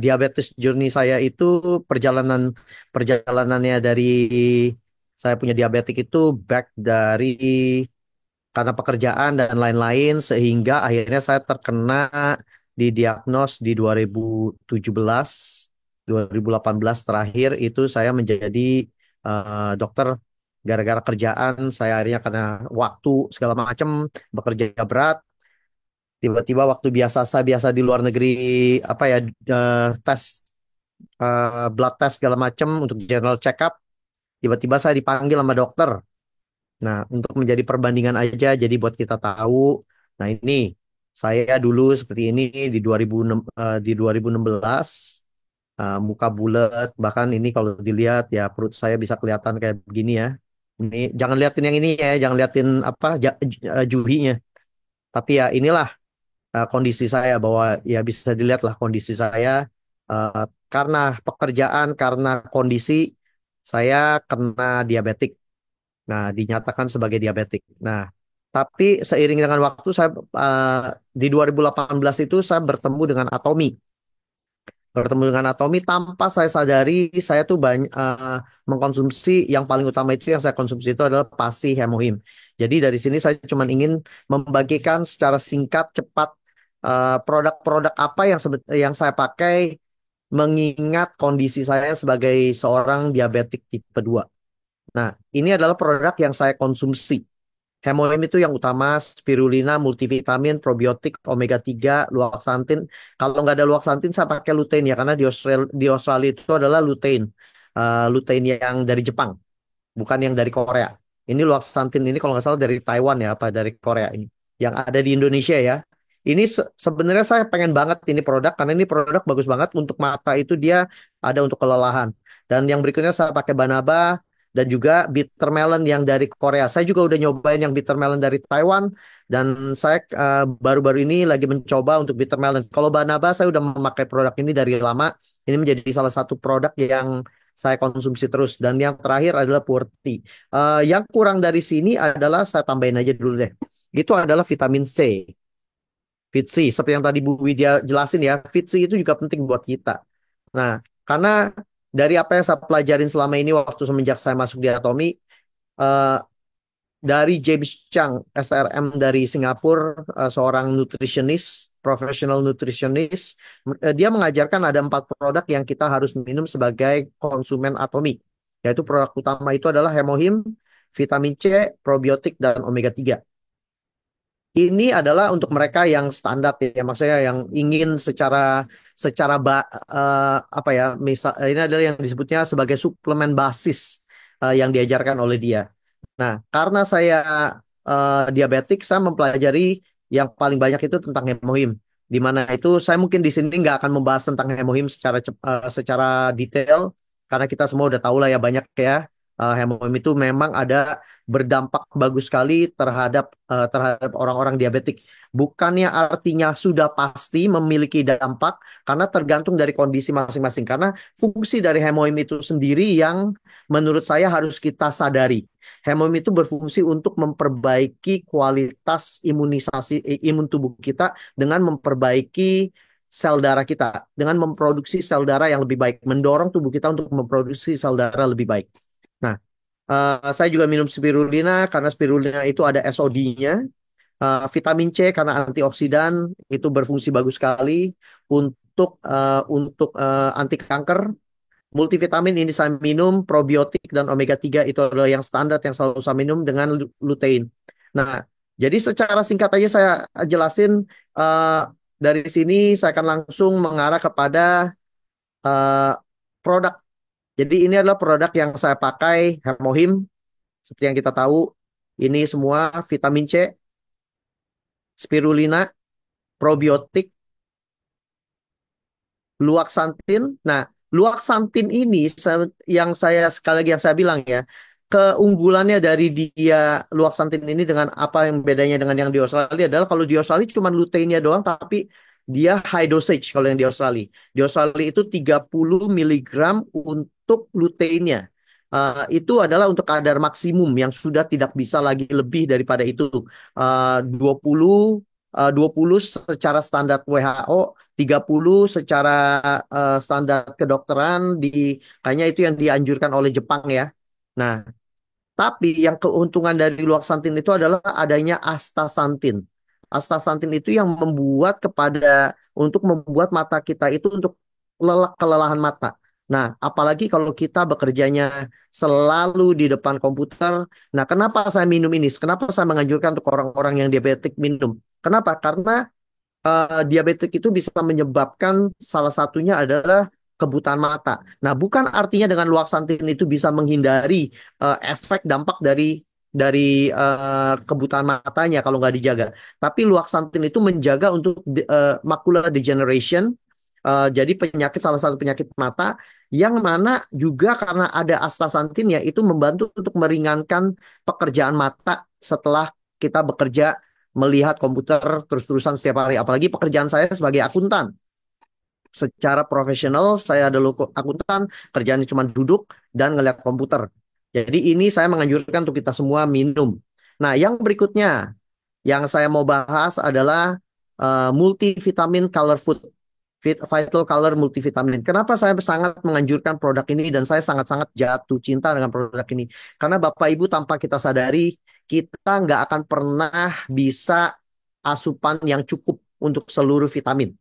diabetes journey saya itu perjalanan perjalanannya dari saya punya diabetik itu back dari karena pekerjaan dan lain-lain sehingga akhirnya saya terkena didiagnos di 2017, 2018 terakhir itu saya menjadi dokter gara-gara kerjaan saya akhirnya karena waktu segala macam bekerja berat tiba-tiba waktu biasa saya biasa di luar negeri apa ya tes blood test segala macam untuk general check up tiba-tiba saya dipanggil sama dokter. Nah, untuk menjadi perbandingan aja, jadi buat kita tahu, nah ini saya dulu seperti ini di 2006, di 2016, muka bulat, bahkan ini kalau dilihat ya perut saya bisa kelihatan kayak begini ya. Ini jangan liatin yang ini ya, jangan liatin apa juhinya. Tapi ya inilah kondisi saya bahwa ya bisa dilihat lah kondisi saya eh, karena pekerjaan, karena kondisi saya kena diabetik. Nah, dinyatakan sebagai diabetik. Nah, tapi seiring dengan waktu saya di 2018 itu saya bertemu dengan Atomi. Bertemu dengan Atomi tanpa saya sadari saya tuh banyak mengkonsumsi yang paling utama itu yang saya konsumsi itu adalah pasi hemohim. Jadi dari sini saya cuma ingin membagikan secara singkat cepat produk-produk apa yang saya pakai mengingat kondisi saya sebagai seorang diabetik tipe 2. Nah, ini adalah produk yang saya konsumsi. Hemoem itu yang utama, spirulina, multivitamin, probiotik, omega 3, luaksantin. Kalau nggak ada luaksantin, saya pakai lutein ya, karena di Australia itu adalah lutein. Lutein yang dari Jepang, bukan yang dari Korea. Ini luaksantin ini kalau nggak salah dari Taiwan ya, apa dari Korea ini. Yang ada di Indonesia ya. Ini sebenarnya saya pengen banget ini produk, karena ini produk bagus banget untuk mata itu dia ada untuk kelelahan. Dan yang berikutnya saya pakai Banaba, dan juga bitter melon yang dari Korea. Saya juga udah nyobain yang bitter melon dari Taiwan dan saya baru-baru ini lagi mencoba untuk bitter melon. Kalau Banaba saya udah memakai produk ini dari lama. Ini menjadi salah satu produk yang saya konsumsi terus dan yang terakhir adalah Purti. Yang kurang dari sini adalah saya tambahin aja dulu deh. Itu adalah vitamin C. Fitsi, seperti yang tadi Bu Widya jelasin ya, Fitsi itu juga penting buat kita. Nah, karena dari apa yang saya pelajarin selama ini waktu semenjak saya masuk di Atomi, eh, dari James Chang, SRM dari Singapura, seorang nutritionist, professional nutritionist, dia mengajarkan ada 4 produk yang kita harus minum sebagai konsumen Atomi. Yaitu produk utama itu adalah hemohim, vitamin C, probiotik, dan omega 3. Ini adalah untuk mereka yang standar ya, maksudnya yang ingin secara secara apa ya, misal ini adalah yang disebutnya sebagai suplemen basis yang diajarkan oleh dia. Nah, karena saya diabetik, saya mempelajari yang paling banyak itu tentang hemohim. Di mana itu saya mungkin di sini nggak akan membahas tentang hemohim secara detail karena kita semua udah tahu lah ya banyak ya hemohim itu memang ada berdampak bagus sekali terhadap orang-orang diabetik. Bukannya artinya sudah pasti memiliki dampak karena tergantung dari kondisi masing-masing. Karena fungsi dari hemohim itu sendiri yang menurut saya harus kita sadari. Hemohim itu berfungsi untuk memperbaiki kualitas imun tubuh kita dengan memperbaiki sel darah kita, dengan memproduksi sel darah yang lebih baik, mendorong tubuh kita untuk memproduksi sel darah lebih baik. Nah, saya juga minum spirulina karena spirulina itu ada SOD-nya. Vitamin C karena antioksidan itu berfungsi bagus sekali untuk anti kanker. Multivitamin ini saya minum, probiotik dan omega 3 itu adalah yang standar yang selalu saya minum dengan lutein. Nah, jadi secara singkat aja saya jelasin eh, dari sini saya akan langsung mengarah kepada eh, produk. Jadi ini adalah produk yang saya pakai, Hemohim. Seperti yang kita tahu, ini semua vitamin C, spirulina, probiotik, luaksantin. Nah, luaksantin ini yang saya sekali lagi yang saya bilang ya, keunggulannya dari dia luaksantin ini dengan apa yang bedanya dengan yang di Australia adalah kalau di Australia cuma luteinnya doang tapi dia high dosage kalau yang di Australia. Di Australia itu 30 miligram untuk luteinnya. Itu adalah untuk kadar maksimum yang sudah tidak bisa lagi lebih daripada itu. 20 20 secara standar WHO, 30 secara standar kedokteran di kayaknya itu yang dianjurkan oleh Jepang ya. Nah, tapi yang keuntungan dari luaksantin itu adalah adanya astaxanthin. Astaxanthin itu yang membuat untuk membuat mata kita itu untuk kelelahan mata. Nah, apalagi kalau kita bekerjanya selalu di depan komputer. Nah, kenapa saya minum ini? Kenapa saya menganjurkan untuk orang-orang yang diabetik minum? Kenapa? Karena diabetik itu bisa menyebabkan salah satunya adalah kebutaan mata. Nah, bukan artinya dengan luaksantin itu bisa menghindari efek dampak dari kebutaan matanya kalau nggak dijaga. Tapi luaksantin itu menjaga untuk macular degeneration, jadi penyakit salah satu penyakit mata yang mana juga karena ada astaxanthinnya itu membantu untuk meringankan pekerjaan mata setelah kita bekerja melihat komputer terus-terusan setiap hari. Apalagi pekerjaan saya sebagai akuntan. Secara profesional, saya adalah akuntan, kerjaannya cuma duduk dan ngeliat komputer. Jadi ini saya menganjurkan untuk kita semua minum. Nah, yang berikutnya yang saya mau bahas adalah multivitamin color food. Vital Color Multivitamin. Kenapa saya sangat menganjurkan produk ini dan saya sangat-sangat jatuh cinta dengan produk ini? Karena Bapak Ibu tanpa kita sadari, kita nggak akan pernah bisa asupan yang cukup untuk seluruh vitamin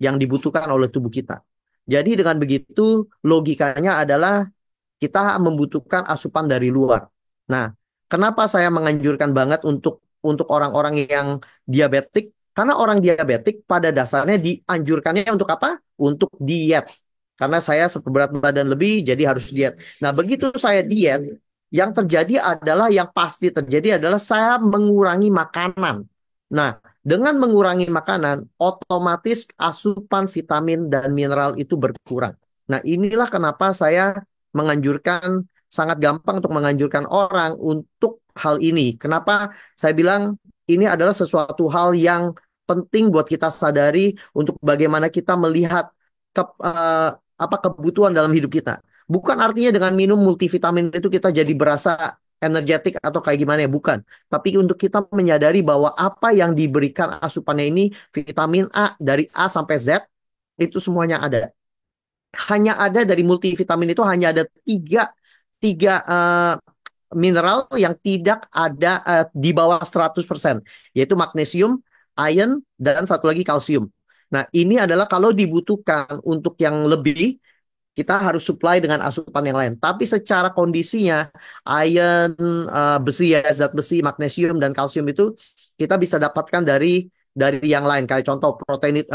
yang dibutuhkan oleh tubuh kita. Jadi dengan begitu logikanya adalah kita membutuhkan asupan dari luar. Nah, kenapa saya menganjurkan banget untuk orang-orang yang diabetik? Karena orang diabetik pada dasarnya dianjurkannya untuk apa? Untuk diet. Karena saya seberat badan lebih, jadi harus diet. Nah, begitu saya diet, yang terjadi adalah yang pasti terjadi adalah saya mengurangi makanan. Nah, dengan mengurangi makanan, otomatis asupan vitamin dan mineral itu berkurang. Nah, inilah kenapa saya menganjurkan, sangat gampang untuk menganjurkan orang untuk hal ini. Kenapa saya bilang ini adalah sesuatu hal yang penting buat kita sadari untuk bagaimana kita melihat kebutuhan dalam hidup kita. Bukan artinya dengan minum multivitamin itu kita jadi berasa energetik atau kayak gimana ya, bukan. Tapi untuk kita menyadari bahwa apa yang diberikan asupannya ini vitamin A dari A sampai Z itu semuanya ada. Hanya ada dari multivitamin itu hanya ada tiga mineral yang tidak ada di bawah 100%, yaitu magnesium, iron, dan satu lagi kalsium. Nah, ini adalah kalau dibutuhkan untuk yang lebih, kita harus supply dengan asupan yang lain. Tapi secara kondisinya, iron, besi ya, zat besi, magnesium, dan kalsium itu kita bisa dapatkan dari yang lain. Kayak contoh protein,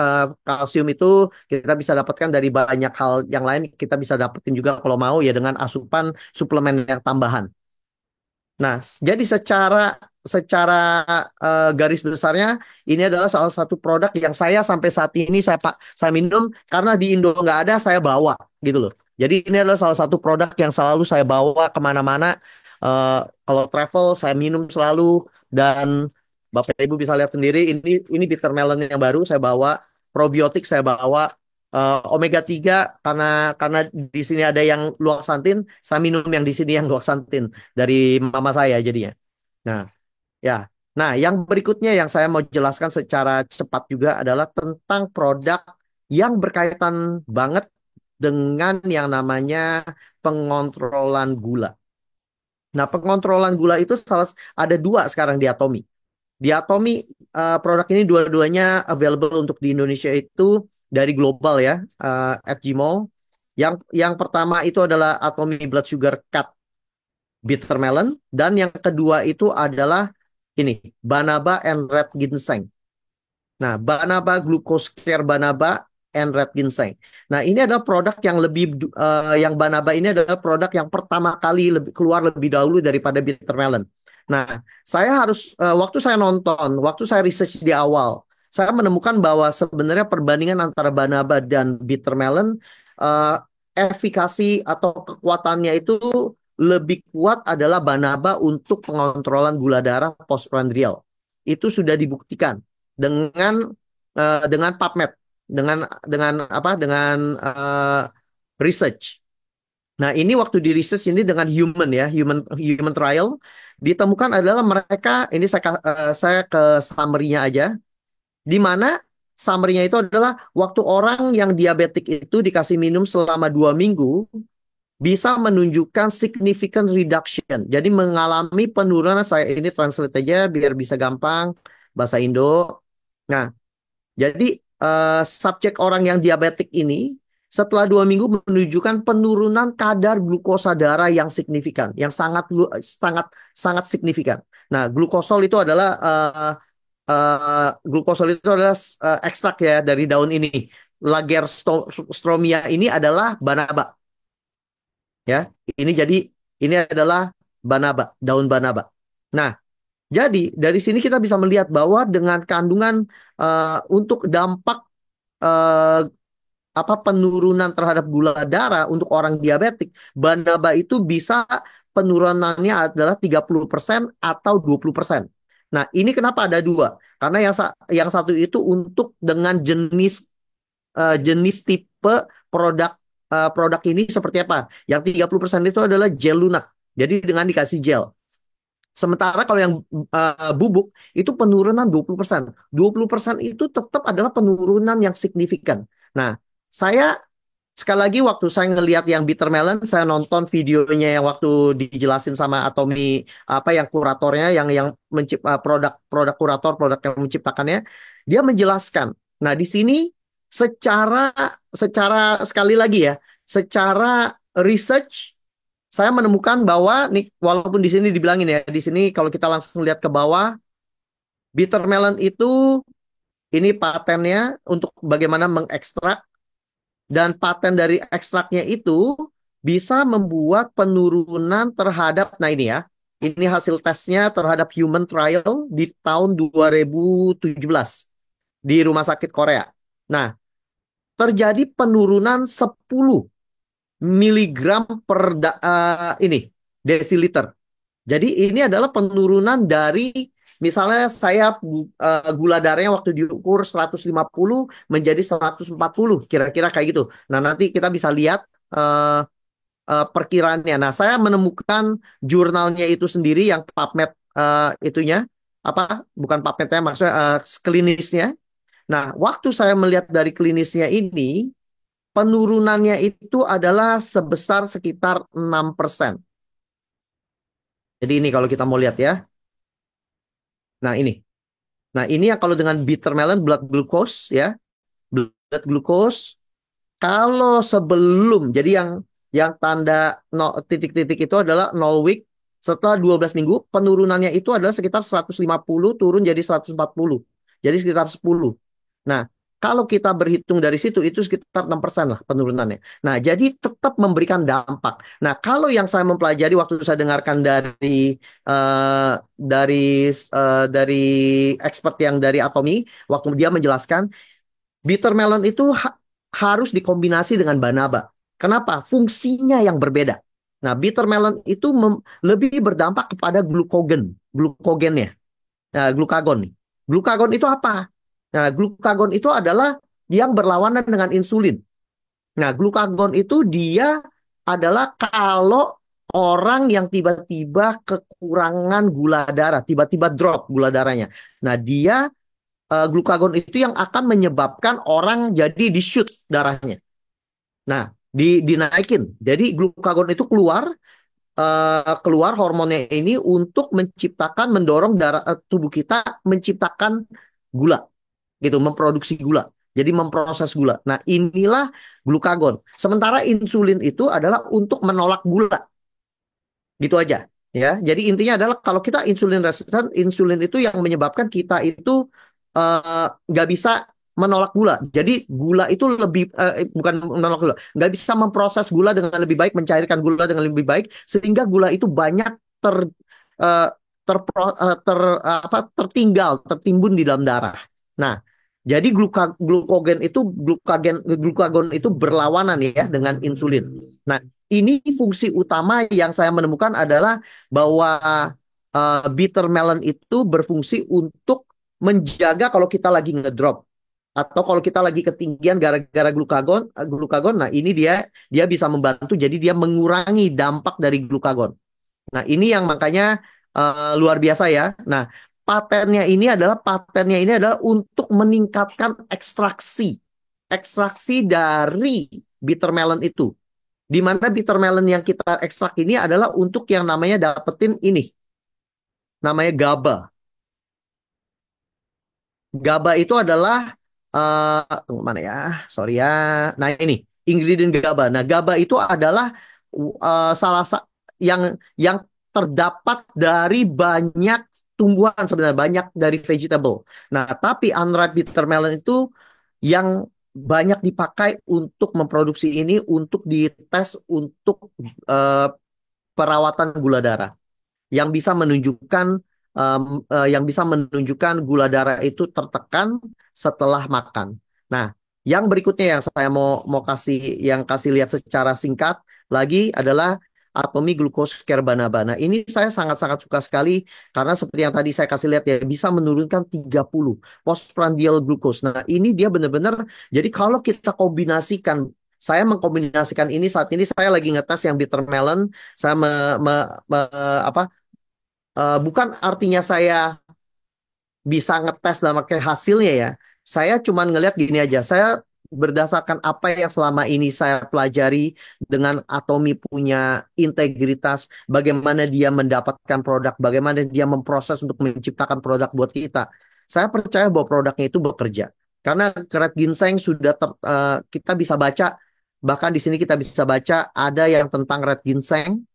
kalsium itu kita bisa dapatkan dari banyak hal yang lain. Kita bisa dapetin juga kalau mau ya dengan asupan suplemen yang tambahan. Nah, jadi secara garis besarnya ini adalah salah satu produk yang saya sampai saat ini saya minum karena di Indo nggak ada, saya bawa gitu loh. Jadi ini adalah salah satu produk yang selalu saya bawa kemana-mana. Eh, Kalau travel saya minum selalu dan Bapak Ibu bisa lihat sendiri ini bitter melon yang baru saya bawa, probiotik saya bawa, omega 3 karena di sini ada yang luaksantin, saya minum yang di sini yang luaksantin dari mama saya jadinya. Nah, ya. Nah, yang berikutnya yang saya mau jelaskan secara cepat juga adalah tentang produk yang berkaitan banget dengan yang namanya pengontrolan gula. Nah, pengontrolan gula itu ada dua sekarang di Atomi. Di Atomi, produk ini dua-duanya available untuk di Indonesia itu dari global ya, at Gmall. Yang pertama itu adalah Atomi Blood Sugar Cut Bitter Melon, dan yang kedua itu adalah ini Banaba and Red Ginseng. Nah, Banaba Glucose Care Banaba and Red Ginseng. Nah, ini adalah produk yang yang Banaba ini adalah produk yang pertama kali keluar lebih dahulu daripada Bitter Melon. Nah, waktu saya nonton, waktu saya research di awal, saya menemukan bahwa sebenarnya perbandingan antara Banaba dan Bitter Melon, eh, efikasi atau kekuatannya itu lebih kuat adalah Banaba untuk pengontrolan gula darah postprandial. Itu sudah dibuktikan dengan dengan PubMed, dengan apa? Dengan research. Nah, ini waktu di research ini dengan human trial ditemukan adalah mereka ini saya ke summary-nya aja. Di mana summary-nya itu adalah waktu orang yang diabetik itu dikasih minum selama 2 minggu bisa menunjukkan significant reduction. Jadi mengalami penurunan, saya ini translate aja biar bisa gampang bahasa Indo. Nah, jadi subjek orang yang diabetik ini setelah 2 minggu menunjukkan penurunan kadar glukosa darah yang signifikan, yang sangat sangat signifikan. Nah, glukosol itu adalah glukosol itu adalah ekstrak ya dari daun ini. Lagerstromia ini adalah banaba ya. Jadi ini adalah banaba, daun banaba. Nah, jadi dari sini kita bisa melihat bahwa dengan kandungan untuk dampak eh, apa penurunan terhadap gula darah untuk orang diabetik, banaba itu bisa penurunannya adalah 30% atau 20%. Nah, ini kenapa ada dua? Karena yang satu itu untuk dengan jenis tipe produk produk ini seperti apa? Yang 30% itu adalah gel lunak. Jadi dengan dikasih gel. Sementara kalau yang bubuk itu penurunan 20%. 20% itu tetap adalah penurunan yang signifikan. Nah, saya sekali lagi waktu saya ngelihat yang bitter melon, saya nonton videonya yang waktu dijelasin sama Atomi apa yang kuratornya, yang produk kurator, produk yang menciptakannya, dia menjelaskan. Nah, di sini secara secara sekali lagi ya, secara research saya menemukan bahwa nih walaupun di sini dibilangin ya, di sini kalau kita langsung lihat ke bawah, bitter melon itu ini patennya untuk bagaimana mengekstrak dan paten dari ekstraknya itu bisa membuat penurunan terhadap, nah ini ya, ini hasil tesnya terhadap human trial di tahun 2017 di rumah sakit Korea. Nah, terjadi penurunan 10 miligram per ini desiliter. Jadi ini adalah penurunan dari misalnya saya gula darahnya waktu diukur 150 menjadi 140 kira-kira kayak gitu. Nah, nanti kita bisa lihat uh, perkiraannya. Nah, saya menemukan jurnalnya itu sendiri yang PubMed itunya apa bukan PubMednya maksudnya klinisnya. Nah, waktu saya melihat dari klinisnya ini penurunannya itu adalah sebesar sekitar 6%. Jadi ini kalau kita mau lihat ya. Nah, ini. Nah, ini yang kalau dengan bitter melon blood glucose ya. Blood glucose kalau sebelum jadi yang tanda titik-titik itu adalah 0 week setelah 12 minggu penurunannya itu adalah sekitar 150 turun jadi 140. Jadi sekitar 10. Nah, kalau kita berhitung dari situ itu sekitar 6% lah penurunannya. Nah, jadi tetap memberikan dampak. Nah, kalau yang saya mempelajari waktu saya dengarkan eh, dari dari expert yang dari Atomi waktu dia menjelaskan bitter melon itu harus dikombinasi dengan banaba. Kenapa? Fungsinya yang berbeda. Nah, bitter melon itu lebih berdampak kepada glukogennya. Nah, glukagon nih. Glukagon itu apa? Nah, glukagon itu adalah yang berlawanan dengan insulin. Nah, glukagon itu dia adalah kalau orang yang tiba-tiba kekurangan gula darah, tiba-tiba drop gula darahnya. Nah, dia glukagon itu yang akan menyebabkan orang jadi di-shoot darahnya. Nah, dinaikin. Jadi glukagon itu keluar hormonnya ini untuk menciptakan mendorong tubuh kita menciptakan gula gitu, memproduksi gula. Jadi memproses gula. Nah, inilah glukagon. Sementara insulin itu adalah untuk menolak gula. Gitu aja. Ya, jadi intinya adalah kalau kita insulin resisten, insulin itu yang menyebabkan kita itu nggak bisa menolak gula. Jadi gula itu bukan menolak gula, nggak bisa memproses gula dengan lebih baik, mencairkan gula dengan lebih baik, sehingga gula itu banyak eh, tertinggal, tertimbun di dalam darah. Nah, jadi glukagon itu berlawanan ya dengan insulin. Nah, ini fungsi utama yang saya menemukan adalah bahwa bitter melon itu berfungsi untuk menjaga kalau kita lagi ngedrop atau kalau kita lagi ketinggian gara-gara glukagon. Nah, ini dia bisa membantu jadi dia mengurangi dampak dari glukagon. Nah, ini yang makanya luar biasa ya. Nah, patennya ini adalah untuk meningkatkan ekstraksi dari bitter melon itu. Di mana bitter melon yang kita ekstrak ini adalah untuk yang namanya dapetin ini, namanya GABA. GABA itu adalah tunggu mana ya? Sorry ya. Nah, ini ingredient GABA. Nah, GABA itu adalah salah satu yang yang terdapat dari banyak tumbuhan sebenarnya, banyak dari vegetable. Nah, tapi unripe bitter melon itu yang banyak dipakai untuk memproduksi ini untuk dites untuk eh, perawatan gula darah yang bisa menunjukkan gula darah itu tertekan setelah makan. Nah, yang berikutnya yang saya mau kasih lihat secara singkat lagi adalah Atomy Glucose Care Banaba. Nah, ini saya sangat-sangat suka sekali karena seperti yang tadi saya kasih lihat ya, bisa menurunkan 30 postprandial glucose. Nah, ini dia benar-benar, jadi kalau kita kombinasikan, saya mengkombinasikan ini saat ini saya lagi ngetes yang bitter melon, saya apa bukan artinya saya bisa ngetes dalam arti hasilnya ya. Saya cuma ngelihat gini aja. Saya berdasarkan apa yang selama ini saya pelajari dengan Atomy punya integritas, bagaimana dia mendapatkan produk, bagaimana dia memproses untuk menciptakan produk buat kita. Saya percaya bahwa produknya itu bekerja. Karena Red Ginseng sudah kita bisa baca, bahkan di sini kita bisa baca ada yang tentang Red Ginseng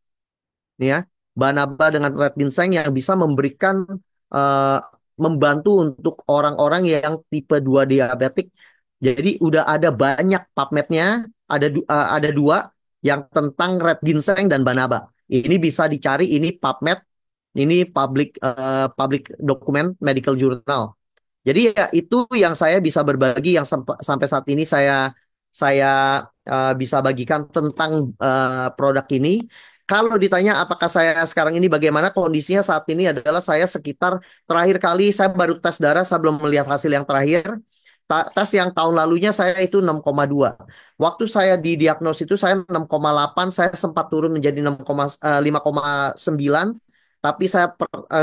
nih ya, Banaba dengan red ginseng yang bisa memberikan eh, membantu untuk orang-orang yang tipe 2 diabetik. Jadi udah ada banyak PubMed-nya, ada dua yang tentang red ginseng dan Banaba. Ini bisa dicari, ini PubMed, ini public document medical journal. Jadi ya itu yang saya bisa berbagi yang sampai saat ini saya bisa bagikan tentang produk ini. Kalau ditanya apakah saya sekarang ini bagaimana kondisinya saat ini adalah saya sekitar terakhir kali saya baru tes darah, saya belum melihat hasil yang terakhir. Tes yang tahun lalunya saya itu 6,2. Waktu saya didiagnos itu saya 6,8, saya sempat turun menjadi 5,9. Tapi saya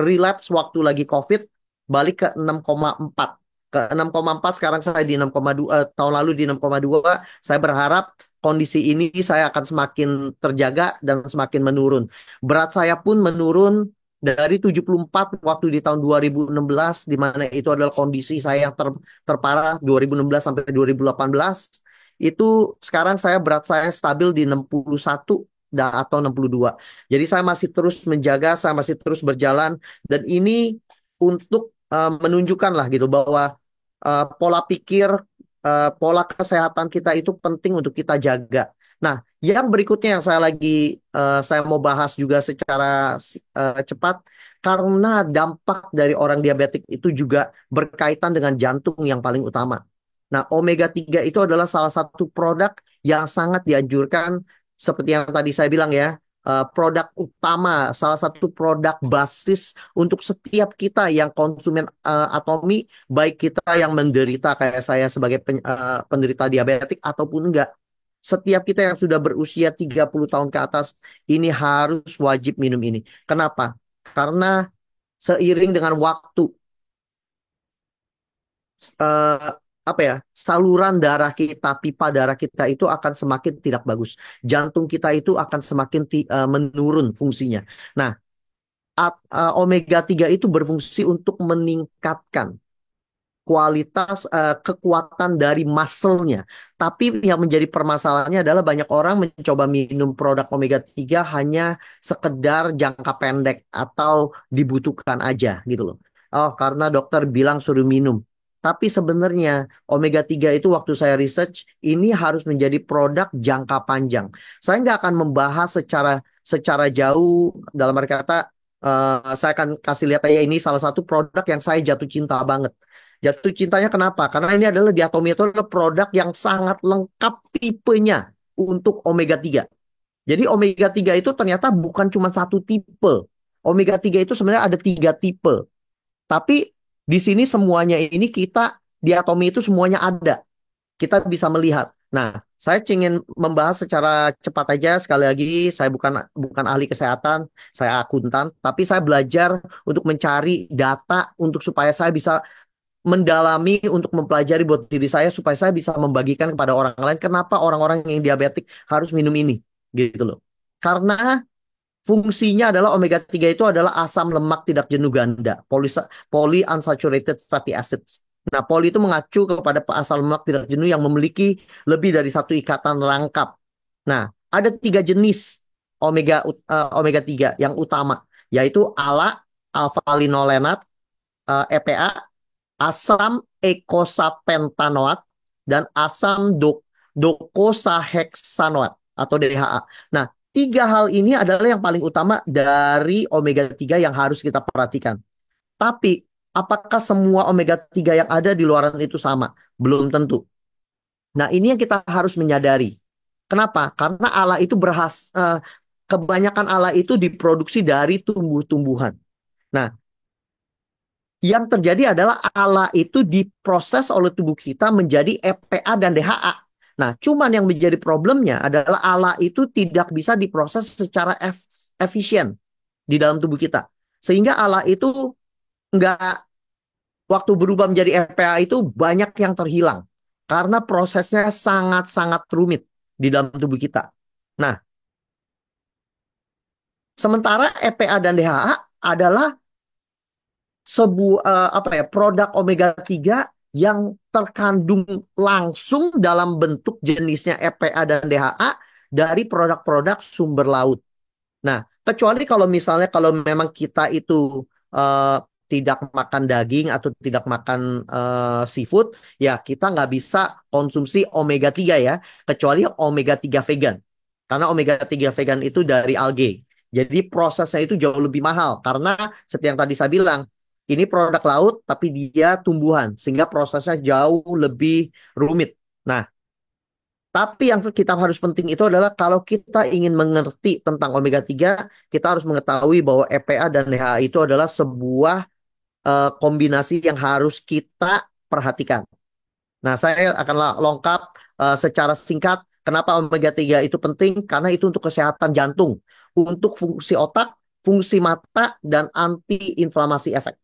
relapse waktu lagi COVID, balik ke 6,4. Ke 6,4, sekarang saya di 6,2, tahun lalu di 6,2. Saya berharap kondisi ini saya akan semakin terjaga dan semakin menurun. Berat saya pun menurun dari 74 waktu di tahun 2016, di mana itu adalah kondisi saya yang terparah 2016 sampai 2018. Itu sekarang berat saya stabil di 61 atau 62. Jadi saya masih terus menjaga, saya masih terus berjalan, dan ini untuk menunjukkan lah gitu bahwa pola pikir, pola kesehatan kita itu penting untuk kita jaga. Nah, yang berikutnya yang saya mau bahas juga secara cepat, karena dampak dari orang diabetik itu juga berkaitan dengan jantung yang paling utama. Nah, omega 3 itu adalah salah satu produk yang sangat dianjurkan, seperti yang tadi saya bilang ya, produk utama, salah satu produk basis untuk setiap kita yang konsumen Atomy, baik kita yang menderita kayak saya sebagai penderita diabetik ataupun enggak. Setiap kita yang sudah berusia 30 tahun ke atas, ini harus wajib minum ini. Kenapa? Karena seiring dengan waktu, eh, apa ya, saluran darah kita, pipa darah kita itu akan semakin tidak bagus. Jantung kita itu akan semakin menurun fungsinya. Nah, omega 3 itu berfungsi untuk meningkatkan kualitas kekuatan dari muscle-nya. Tapi yang menjadi permasalahannya adalah banyak orang mencoba minum produk omega 3 hanya sekedar jangka pendek atau dibutuhkan aja gitu loh. Oh, karena dokter bilang suruh minum. Tapi sebenarnya omega 3 itu waktu saya research ini harus menjadi produk jangka panjang. Saya nggak akan membahas secara jauh dalam arti kata, saya akan kasih lihat aja ini salah satu produk yang saya jatuh cinta banget. Jatuh cintanya kenapa? Karena ini adalah Diatomy itu adalah produk yang sangat lengkap tipenya untuk omega 3. Jadi omega 3 itu ternyata bukan cuma satu tipe. Omega 3 itu sebenarnya ada 3 tipe. Tapi di sini semuanya ini Diatomy itu semuanya ada. Kita bisa melihat. Nah, saya ingin membahas secara cepat aja. Sekali lagi, saya bukan bukan ahli kesehatan, saya akuntan, tapi saya belajar untuk mencari data untuk supaya saya bisa mendalami untuk mempelajari buat diri saya supaya saya bisa membagikan kepada orang lain kenapa orang-orang yang diabetik harus minum ini gitu loh. Karena fungsinya adalah omega 3 itu adalah asam lemak tidak jenuh ganda, polyunsaturated fatty acids. Nah, poli itu mengacu kepada asam lemak tidak jenuh yang memiliki lebih dari satu ikatan rangkap. Nah, ada tiga jenis omega 3 yang utama, yaitu ALA, alpha linolenat, EPA, asam eikosapentanoat, dan asam docosahexanoat atau DHA. Nah, tiga hal ini adalah yang paling utama dari omega 3 yang harus kita perhatikan. Tapi, apakah semua omega 3 yang ada di luaran itu sama? Belum tentu. Nah, ini yang kita harus menyadari. Kenapa? Karena ALA itu kebanyakan ALA itu diproduksi dari tumbuh-tumbuhan. Nah, yang terjadi adalah ALA itu diproses oleh tubuh kita menjadi EPA dan DHA. Nah, cuman yang menjadi problemnya adalah ALA itu tidak bisa diproses secara efisien di dalam tubuh kita. Sehingga ALA itu nggak, waktu berubah menjadi EPA itu banyak yang terhilang. Karena prosesnya sangat-sangat rumit di dalam tubuh kita. Nah, sementara EPA dan DHA adalah apa ya, produk omega 3 yang terkandung langsung dalam bentuk jenisnya EPA dan DHA dari produk-produk sumber laut. Nah, kecuali kalau misalnya kalau memang kita itu eh, tidak makan daging atau tidak makan seafood, ya kita nggak bisa konsumsi omega 3 ya, kecuali omega 3 vegan. Karena omega 3 vegan itu dari algae. Jadi prosesnya itu jauh lebih mahal karena seperti yang tadi saya bilang, ini produk laut tapi dia tumbuhan sehingga prosesnya jauh lebih rumit. Nah, tapi yang kita harus penting itu adalah kalau kita ingin mengerti tentang omega 3, kita harus mengetahui bahwa EPA dan DHA itu adalah sebuah kombinasi yang harus kita perhatikan. Nah, saya akan lengkap secara singkat kenapa omega 3 itu penting, karena itu untuk kesehatan jantung, untuk fungsi otak, fungsi mata, dan anti-inflamasi efek.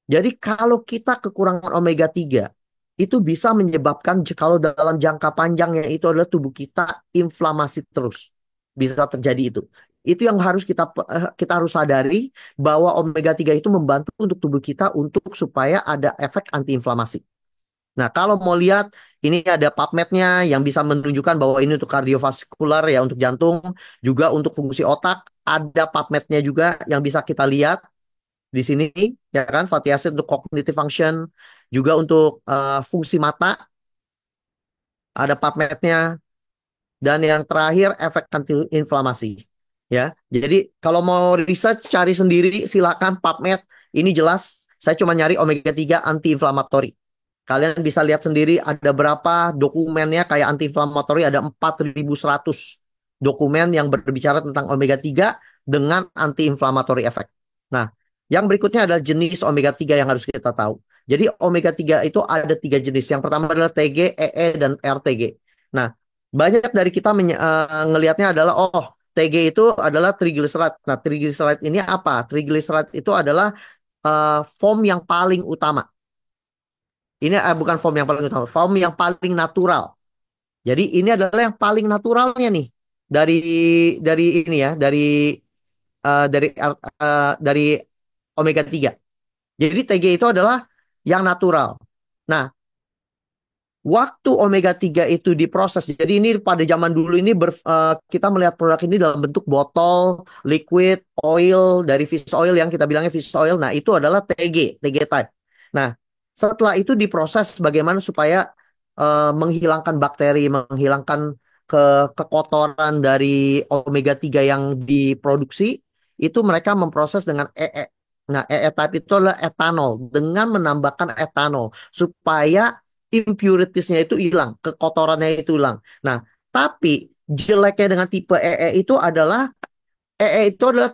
Jadi kalau kita kekurangan omega 3 itu bisa menyebabkan kalau dalam jangka panjangnya itu adalah tubuh kita inflamasi terus. Bisa terjadi itu. Itu yang harus kita harus sadari bahwa omega 3 itu membantu untuk tubuh kita untuk supaya ada efek antiinflamasi. Nah, kalau mau lihat ini ada PubMed-nya yang bisa menunjukkan bahwa ini untuk kardiovaskular ya, untuk jantung, juga untuk fungsi otak, ada PubMed-nya juga yang bisa kita lihat di sini ya kan, fatty acid untuk cognitive function, juga untuk fungsi mata ada PubMed-nya, dan yang terakhir efek anti-inflamasi ya. Jadi kalau mau research cari sendiri silakan PubMed, ini jelas saya cuma nyari omega 3 anti-inflamatori. Kalian bisa lihat sendiri ada berapa dokumennya, kayak anti-inflamatori ada 4.100 dokumen yang berbicara tentang omega 3 dengan anti-inflamatori efek. Nah, yang berikutnya adalah jenis omega 3 yang harus kita tahu. Jadi omega 3 itu ada tiga jenis. Yang pertama adalah TG, EE, dan RTG. Nah, banyak dari kita ngelihatnya adalah, oh, TG itu adalah triglyceride. Nah, triglyceride ini apa? Triglyceride itu adalah form yang paling utama. Ini bukan form yang paling utama, form yang paling natural. Jadi ini adalah yang paling naturalnya nih dari ini ya, dari omega 3. Jadi TG itu adalah yang natural. Nah, waktu omega 3 itu diproses. Jadi ini pada zaman dulu ini kita melihat produk ini dalam bentuk botol, liquid, oil, dari fish oil yang kita bilangnya fish oil. Nah, itu adalah TG type. Nah, setelah itu diproses bagaimana supaya menghilangkan bakteri, menghilangkan kekotoran dari omega 3 yang diproduksi, itu mereka memproses dengan EE. Nah, EE type itu adalah etanol dengan menambahkan etanol supaya impuritiesnya itu hilang, kekotorannya itu hilang. Nah, tapi jeleknya dengan tipe EE itu adalah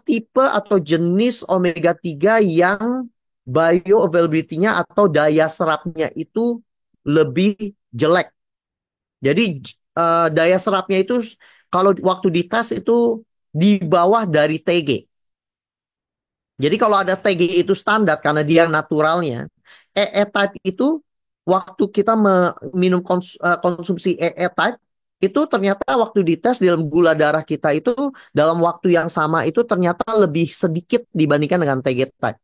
tipe atau jenis omega 3 yang bioavailability-nya atau daya serapnya itu lebih jelek. Jadi daya serapnya itu kalau waktu dites itu di bawah dari TG. Jadi kalau ada TG itu standar karena dia naturalnya, EE type itu waktu kita minum konsumsi EE type itu ternyata waktu dites dalam gula darah kita itu dalam waktu yang sama itu ternyata lebih sedikit dibandingkan dengan TG type.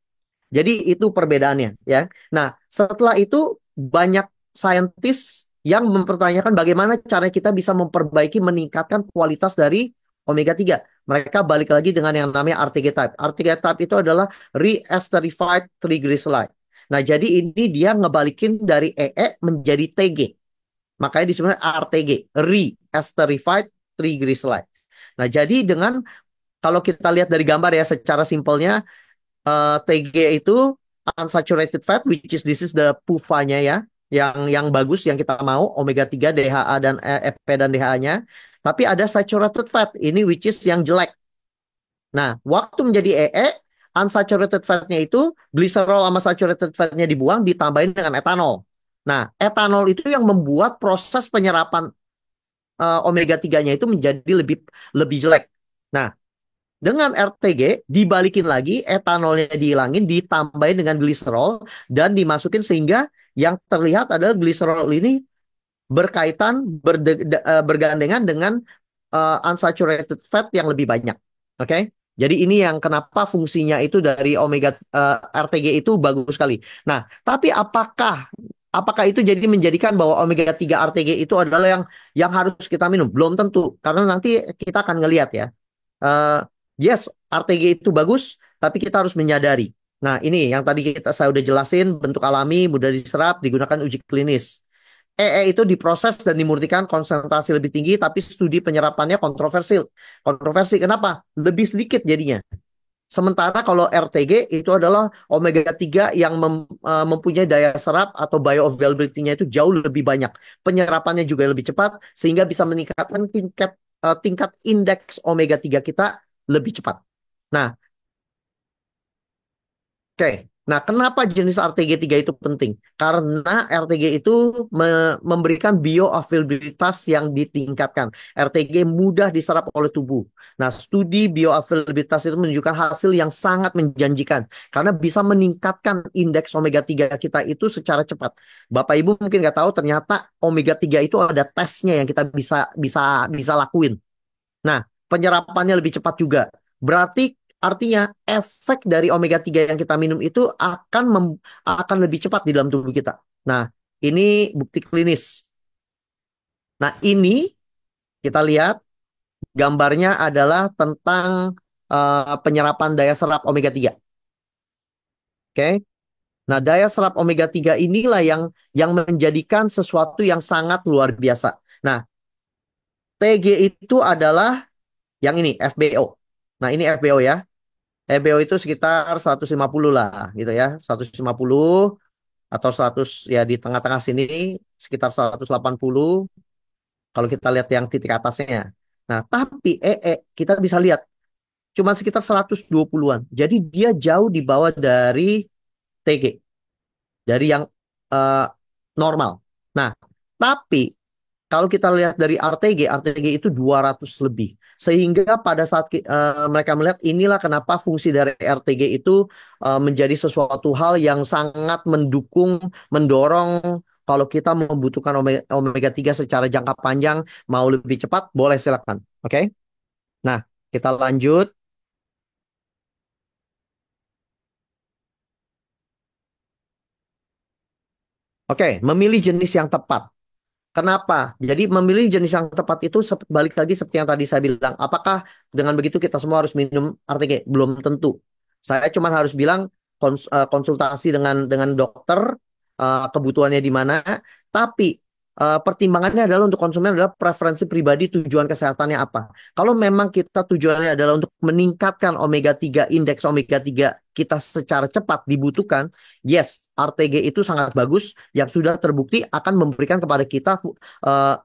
Jadi itu perbedaannya ya. Nah, setelah itu banyak saintis yang mempertanyakan bagaimana cara kita bisa memperbaiki meningkatkan kualitas dari omega 3. Mereka balik lagi dengan yang namanya RTG type. RTG type itu adalah re-esterified triglyceride. Nah, jadi ini dia ngebalikin dari EE menjadi TG. Makanya disebut RTG, re-esterified triglyceride. Nah, jadi dengan kalau kita lihat dari gambar ya secara simpelnya TG itu unsaturated fat, which is this is the PUFA-nya ya, yang bagus yang kita mau omega 3 DHA dan FP dan DHA-nya. Tapi ada saturated fat, ini which is yang jelek. Nah, waktu menjadi EE, unsaturated fat-nya itu glycerol sama saturated fat-nya dibuang ditambahin dengan etanol. Nah, etanol itu yang membuat proses penyerapan omega 3-nya itu menjadi lebih lebih jelek. Nah, dengan RTG dibalikin lagi, etanolnya dihilangin, ditambahin dengan gliserol dan dimasukin sehingga yang terlihat adalah gliserol ini berkaitan bergandengan dengan unsaturated fat yang lebih banyak. Oke? Okay? Jadi ini yang kenapa fungsinya itu dari omega RTG itu bagus sekali. Nah, tapi apakah itu jadi menjadikan bahwa omega 3 RTG itu adalah yang harus kita minum? Belum tentu, karena nanti kita akan ngelihat ya. Eh, yes, RTG itu bagus, tapi kita harus menyadari. Nah, ini yang tadi saya udah jelasin, bentuk alami, mudah diserap, digunakan uji klinis. EE itu diproses dan dimurnikan konsentrasi lebih tinggi, tapi studi penyerapannya kontroversial. Kontroversi, kenapa? Lebih sedikit jadinya. Sementara kalau RTG itu adalah omega 3 yang mempunyai daya serap atau bioavailability-nya itu jauh lebih banyak. Penyerapannya juga lebih cepat sehingga bisa meningkatkan tingkat indeks omega 3 kita lebih cepat. Nah, oke. Nah, kenapa jenis RTG 3 itu penting? Karena RTG itu memberikan bioavailabilitas yang ditingkatkan. RTG mudah diserap oleh tubuh. Nah, studi bioavailabilitas itu menunjukkan hasil yang sangat menjanjikan. Karena bisa meningkatkan indeks omega 3 kita itu secara cepat. Bapak Ibu mungkin nggak tahu, ternyata omega 3 itu ada tesnya yang kita bisa bisa bisa lakuin. Nah, penyerapannya lebih cepat juga. Berarti artinya efek dari omega 3 yang kita minum itu akan lebih cepat di dalam tubuh kita. Nah, ini bukti klinis. Nah, ini kita lihat gambarnya adalah tentang penyerapan daya serap omega 3. Oke. Nah, daya serap omega 3 inilah yang menjadikan sesuatu yang sangat luar biasa. Nah, TG itu adalah yang ini FBO. Nah, ini FBO ya. EBO itu sekitar 150 lah gitu ya. 150 atau 100 ya di tengah-tengah sini sekitar 180 kalau kita lihat yang titik atasnya. Nah, tapi kita bisa lihat cuma sekitar 120-an. Jadi dia jauh di bawah dari TG, dari yang eh, normal. Nah, tapi kalau kita lihat dari RTG itu 200 lebih. Sehingga pada saat mereka melihat inilah kenapa fungsi dari RTG itu menjadi sesuatu hal yang sangat mendukung, mendorong kalau kita membutuhkan omega 3 secara jangka panjang, mau lebih cepat, boleh silakan. Oke? Nah, kita lanjut. Oke, memilih jenis yang tepat. Kenapa? Jadi memilih jenis yang tepat itu balik lagi seperti yang tadi saya bilang. Apakah dengan begitu kita semua harus minum RTG? Belum tentu. Saya cuma harus bilang konsultasi dengan dokter kebutuhannya di mana. Tapi pertimbangannya adalah untuk konsumen adalah preferensi pribadi tujuan kesehatannya apa. Kalau memang kita tujuannya adalah untuk meningkatkan omega 3 indeks omega 3 kita secara cepat dibutuhkan, yes, RTG itu sangat bagus yang sudah terbukti akan memberikan kepada kita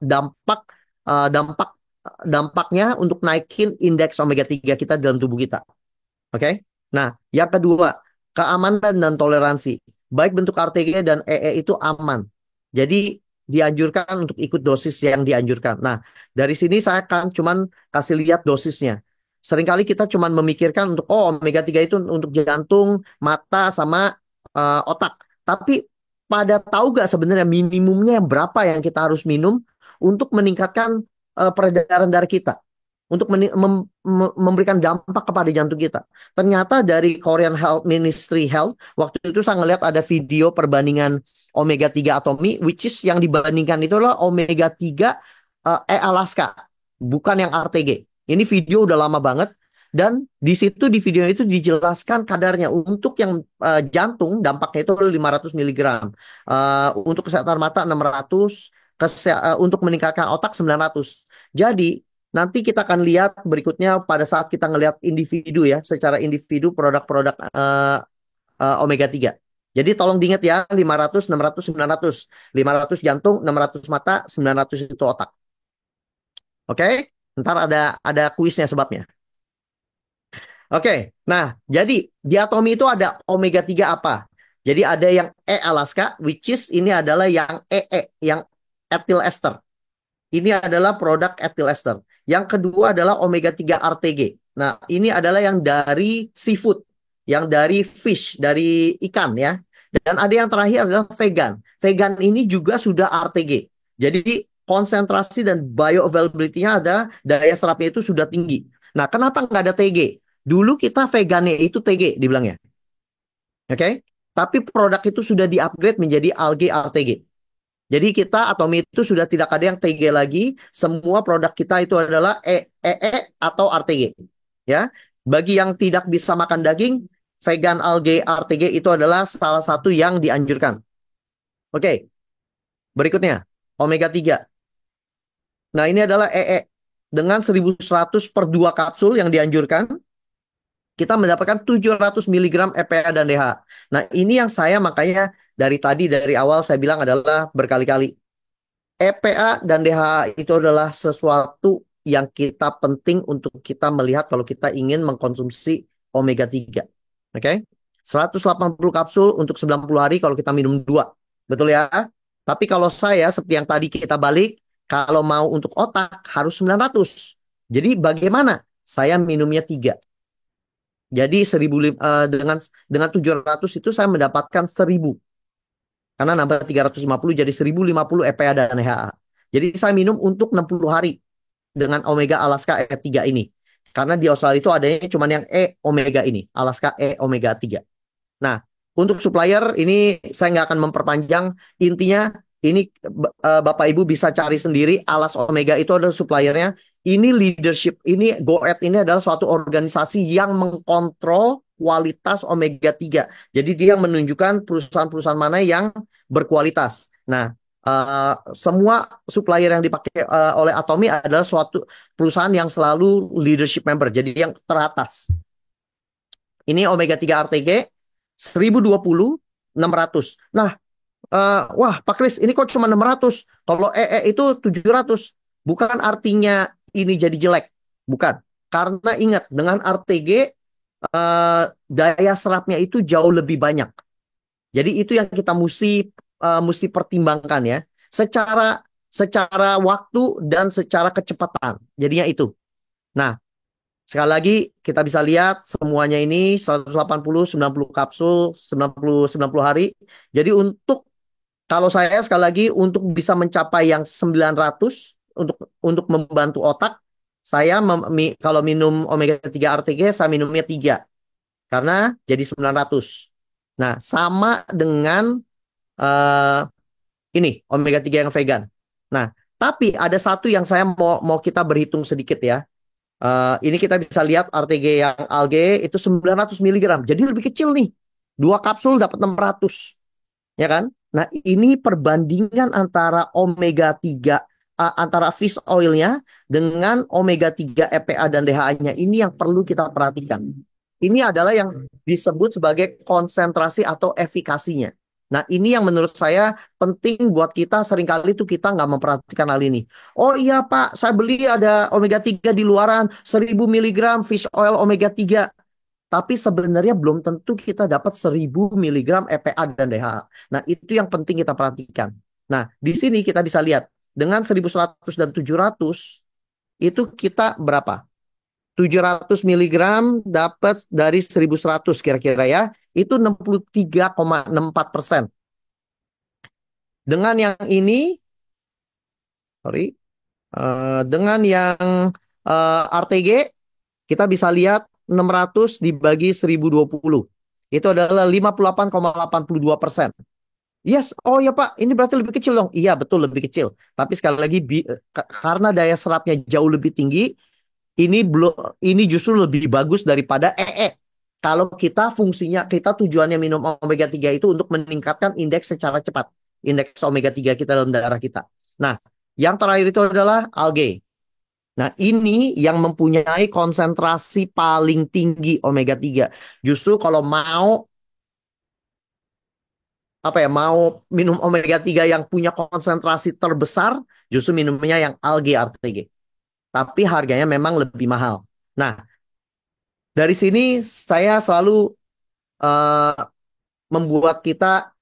dampak dampak dampaknya untuk naikin indeks omega 3 kita dalam tubuh kita. Oke? Nah, yang kedua, keamanan dan toleransi. Baik bentuk RTG dan EE itu aman. Jadi dianjurkan untuk ikut dosis yang dianjurkan. Nah, dari sini saya akan cuman kasih lihat dosisnya. Seringkali kita cuman memikirkan untuk omega 3 itu untuk jantung, mata sama otak. Tapi pada tahu gak sebenarnya minimumnya berapa yang kita harus minum untuk meningkatkan peredaran darah kita, untuk memberikan dampak kepada jantung kita. Ternyata dari Korean Health Ministry Health, waktu itu saya ngeliat ada video perbandingan omega 3 atomi, which is yang dibandingkan itu adalah omega 3 Alaska, bukan yang RTG. Ini video udah lama banget. Dan di situ di video itu dijelaskan kadarnya untuk yang jantung dampaknya itu 500 miligram. Untuk kesehatan mata 600, untuk meningkatkan otak 900. Jadi nanti kita akan lihat berikutnya pada saat kita ngelihat individu ya, secara individu produk-produk omega 3. Jadi tolong diingat ya, 500, 600, 900. 500 jantung, 600 mata, 900 itu otak. Oke? Ntar ada kuisnya sebabnya. Oke, nah jadi di atomi itu ada omega 3 apa? Jadi ada yang Alaska, which is ini adalah yang yang ethyl ester. Ini adalah produk ethyl ester. Yang kedua adalah omega 3 RTG. Nah, ini adalah yang dari seafood, yang dari fish, dari ikan ya. Dan ada yang terakhir adalah vegan. Vegan ini juga sudah RTG. Jadi konsentrasi dan bioavailability-nya ada, daya serapnya itu sudah tinggi. Nah, kenapa nggak ada TG? Dulu kita vegannya itu TG dibilangnya. Oke? Tapi produk itu sudah di-upgrade menjadi algae RTG. Jadi kita Atomi itu sudah tidak ada yang TG lagi, semua produk kita itu adalah atau RTG. Ya. Bagi yang tidak bisa makan daging, vegan algae RTG itu adalah salah satu yang dianjurkan. Oke. Berikutnya, omega 3. Nah, ini adalah dengan 1100 per 2 kapsul yang dianjurkan, kita mendapatkan 700 miligram EPA dan DHA. Nah, ini yang saya makanya dari awal saya bilang adalah berkali-kali. EPA dan DHA itu adalah sesuatu yang kita penting untuk kita melihat kalau kita ingin mengkonsumsi omega 3. Oke? 180 kapsul untuk 90 hari kalau kita minum 2. Betul ya? Tapi kalau saya seperti yang tadi kita balik, kalau mau untuk otak harus 900. Jadi bagaimana? Saya minumnya 3. Jadi 1000 dengan 700 itu saya mendapatkan 1000. Karena nambah 350 jadi 1050 EPA dan DHA. Jadi saya minum untuk 60 hari dengan Omega Alaska E3 ini. Karena di Australia itu adanya cuma yang Omega ini, Alaska Omega 3. Nah, untuk supplier ini saya nggak akan memperpanjang. Intinya ini Bapak Ibu bisa cari sendiri. Alas Omega itu adalah suppliernya. Ini leadership, ini GoEd ini adalah suatu organisasi yang mengkontrol kualitas omega 3. Jadi dia menunjukkan perusahaan-perusahaan mana yang berkualitas. Nah, semua supplier yang dipakai oleh Atomi adalah suatu perusahaan yang selalu leadership member. Jadi yang teratas. Ini omega 3 RTG 1020 600. Nah, wah Pak Kris ini kok cuma 600. Kalau itu 700. Bukan artinya ini jadi jelek. Bukan. Karena ingat dengan RTG daya serapnya itu jauh lebih banyak. Jadi itu yang kita mesti pertimbangkan ya. Secara waktu dan secara kecepatan. Jadinya itu. Nah, sekali lagi kita bisa lihat semuanya ini 180 90 kapsul 90 hari. Jadi kalau saya sekali lagi untuk bisa mencapai yang 900 untuk membantu otak, saya kalau minum omega 3 RTG saya minumnya 3 karena jadi 900. Nah, sama dengan uh, ini omega 3 yang vegan. Nah, tapi ada satu yang saya mau kita berhitung sedikit ya. Ini kita bisa lihat RTG yang algae itu 900 miligram. Jadi lebih kecil nih. 2 kapsul dapat 600. Ya kan? Nah, ini perbandingan antara omega 3 antara fish oilnya dengan omega 3 EPA dan DHA-nya. Ini yang perlu kita perhatikan. Ini adalah yang disebut sebagai konsentrasi atau efikasinya. Nah, ini yang menurut saya penting buat kita. Seringkali itu kita nggak memperhatikan hal ini. Oh iya Pak, saya beli ada omega 3 di luaran, 1000 miligram fish oil omega 3. Tapi sebenarnya belum tentu kita dapat 1000 miligram EPA dan DHA. Nah, itu yang penting kita perhatikan. Nah, di sini kita bisa lihat dengan 1100 dan 700 itu kita berapa? 700 miligram dapat dari 1100 kira-kira ya. Itu 63,64%. Dengan yang ini, sorry, dengan yang RTG, kita bisa lihat 600 dibagi 1020. Itu adalah 58,82%. Yes, oh ya Pak, ini berarti lebih kecil dong. Iya, betul lebih kecil. Tapi sekali lagi, karena daya serapnya jauh lebih tinggi, ini belum, ini justru lebih bagus daripada EE. Kalau kita fungsinya, kita tujuannya minum omega 3 itu untuk meningkatkan indeks secara cepat. Indeks omega 3 kita dalam darah kita. Nah, yang terakhir itu adalah algae. Nah, ini yang mempunyai konsentrasi paling tinggi omega 3. Justru kalau mau apa ya, mau minum omega 3 yang punya konsentrasi terbesar, justru minumnya yang algae RTG. Tapi harganya memang lebih mahal. Nah, dari sini saya selalu eh, membuat kita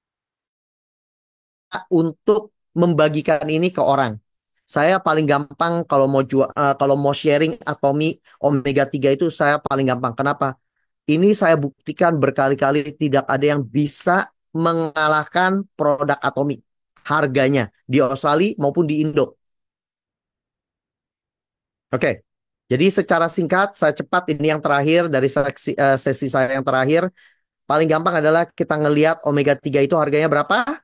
untuk membagikan ini ke orang. Saya paling gampang kalau mau jual, kalau mau sharing atomi omega 3 itu saya paling gampang. Kenapa? Ini saya buktikan berkali-kali tidak ada yang bisa mengalahkan produk atomi. Harganya di Australia maupun di Indo. Oke. Jadi secara singkat, saya cepat ini yang terakhir dari sesi saya yang terakhir. Paling gampang adalah kita ngelihat omega 3 itu harganya berapa?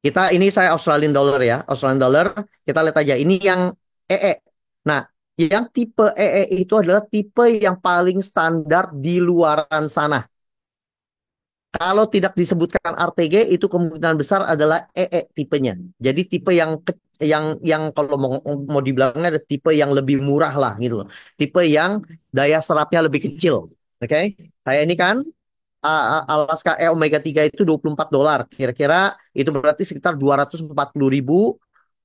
Kita ini saya Australian dollar ya, Australian dollar. Kita lihat aja ini yang EE. Nah, yang tipe EE itu adalah tipe yang paling standar di luaran sana. Kalau tidak disebutkan RTG itu kemungkinan besar adalah EE tipenya. Jadi tipe yang kalau mau dibilangnya ada tipe yang lebih murah lah gitu loh. Tipe yang daya serapnya lebih kecil. Oke. Kayak ini kan Alaska Omega 3 itu $24. Kira-kira itu berarti sekitar 240.000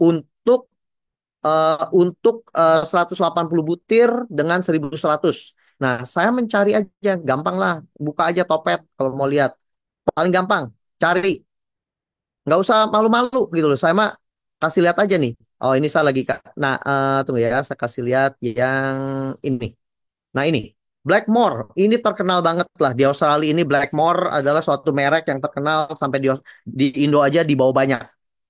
untuk 180 butir dengan 1.100. Nah, saya mencari aja, gampang lah. Buka aja Topet kalau mau lihat. Paling gampang, cari. Nggak usah malu-malu gitu loh. Saya mah kasih lihat aja nih. Oh, ini saya lagi, Kak. Nah, tunggu ya. Saya kasih lihat yang ini. Nah, ini. Blackmore. Ini terkenal banget lah. Di Australia ini Blackmore adalah suatu merek yang terkenal sampai di Indo aja dibawa banyak.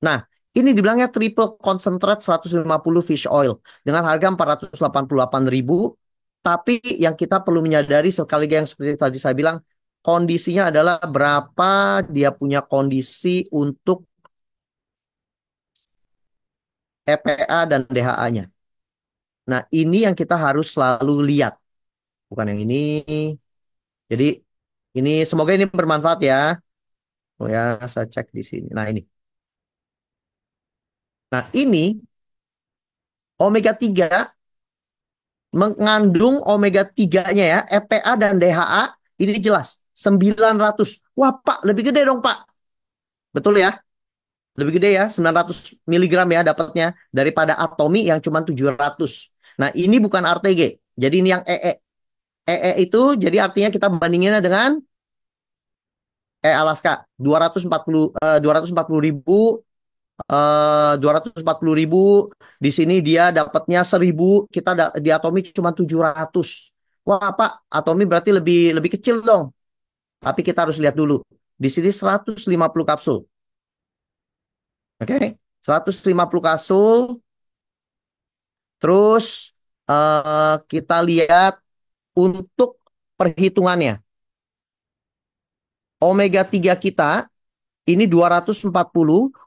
Nah, ini dibilangnya triple concentrate 150 fish oil dengan harga 488.000. Tapi yang kita perlu menyadari sekali lagi yang seperti tadi saya bilang, kondisinya adalah berapa dia punya kondisi untuk EPA dan DHA-nya. Nah, ini yang kita harus selalu lihat, bukan yang ini. Jadi, ini semoga ini bermanfaat ya. Oh ya, saya cek di sini. Nah, ini. Nah, ini omega 3 mengandung omega 3-nya ya, EPA dan DHA ini jelas 900. Wah, Pak, lebih gede dong, Pak. Betul ya? Lebih gede ya, 900 miligram ya dapatnya daripada Atomi yang cuma 700. Nah, ini bukan RTG. Jadi ini yang EE. EE itu jadi artinya kita bandinginnya dengan Alaska 240 ribu 240.000 di sini dia dapatnya 1.000 kita di Atomi cuma 700. Wah Pak, Atomi berarti lebih lebih kecil dong. Tapi kita harus lihat dulu. Di sini 150 kapsul. Oke, 150 kapsul. Terus kita lihat untuk perhitungannya. Omega 3 kita ini 240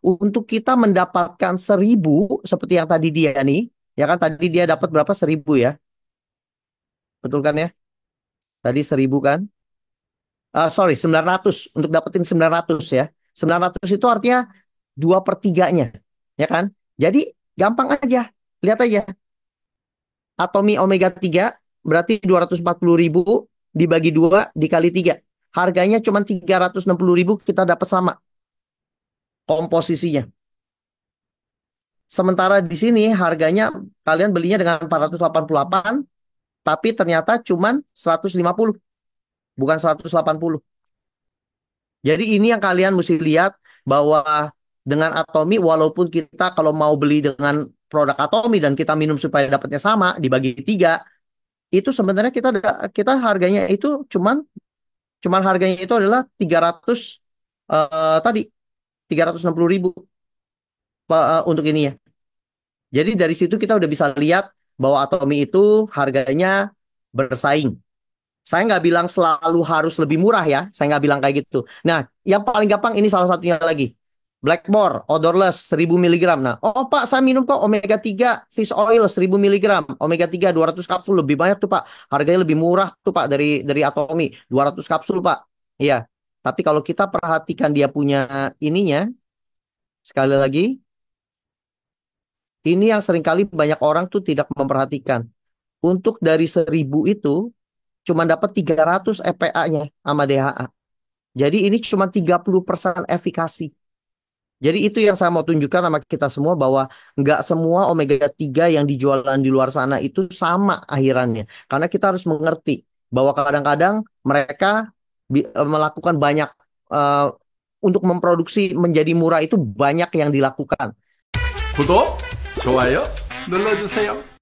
untuk kita mendapatkan 1.000 seperti yang tadi dia nih. Ya kan tadi dia dapat berapa? 1.000 ya. Betul kan ya? Tadi 1.000 kan? Sorry, 900. Untuk dapetin 900 ya. 900 itu artinya 2/3-nya. Ya kan? Jadi gampang aja. Lihat aja. Atomi omega 3 berarti 240.000 dibagi 2 dikali 3. Harganya cuma 360.000 kita dapat sama komposisinya. Sementara di sini harganya kalian belinya dengan 488, tapi ternyata cuma 150, bukan 180. Jadi ini yang kalian mesti lihat bahwa dengan Atomi, walaupun kita kalau mau beli dengan produk Atomi dan kita minum supaya dapatnya sama dibagi tiga, itu sebenarnya kita harganya itu cuman cuman harganya itu adalah 300 tadi 360.000 untuk ini ya. Jadi dari situ kita udah bisa lihat bahwa Atomi itu harganya bersaing. Saya nggak bilang selalu harus lebih murah ya. Saya nggak bilang kayak gitu. Nah, yang paling gampang ini salah satunya lagi. Blackmore, odorless, 1000 mg. Nah, oh Pak, saya minum kok omega 3 fish oil 1000 mg. Omega 3 200 kapsul lebih banyak tuh Pak. Harganya lebih murah tuh Pak dari Atomi. 200 kapsul Pak. Iya. Tapi kalau kita perhatikan dia punya ininya, sekali lagi, ini yang seringkali banyak orang tuh tidak memperhatikan. Untuk dari 1000 itu, cuma dapat 300 EPA-nya sama DHA. Jadi ini cuma 30% efikasi. Jadi itu yang saya mau tunjukkan sama kita semua bahwa nggak semua omega 3 yang dijualan di luar sana itu sama akhirannya. Karena kita harus mengerti bahwa kadang-kadang mereka melakukan banyak eh, untuk memproduksi menjadi murah itu banyak yang dilakukan. 구독, 좋아요 눌러주세요.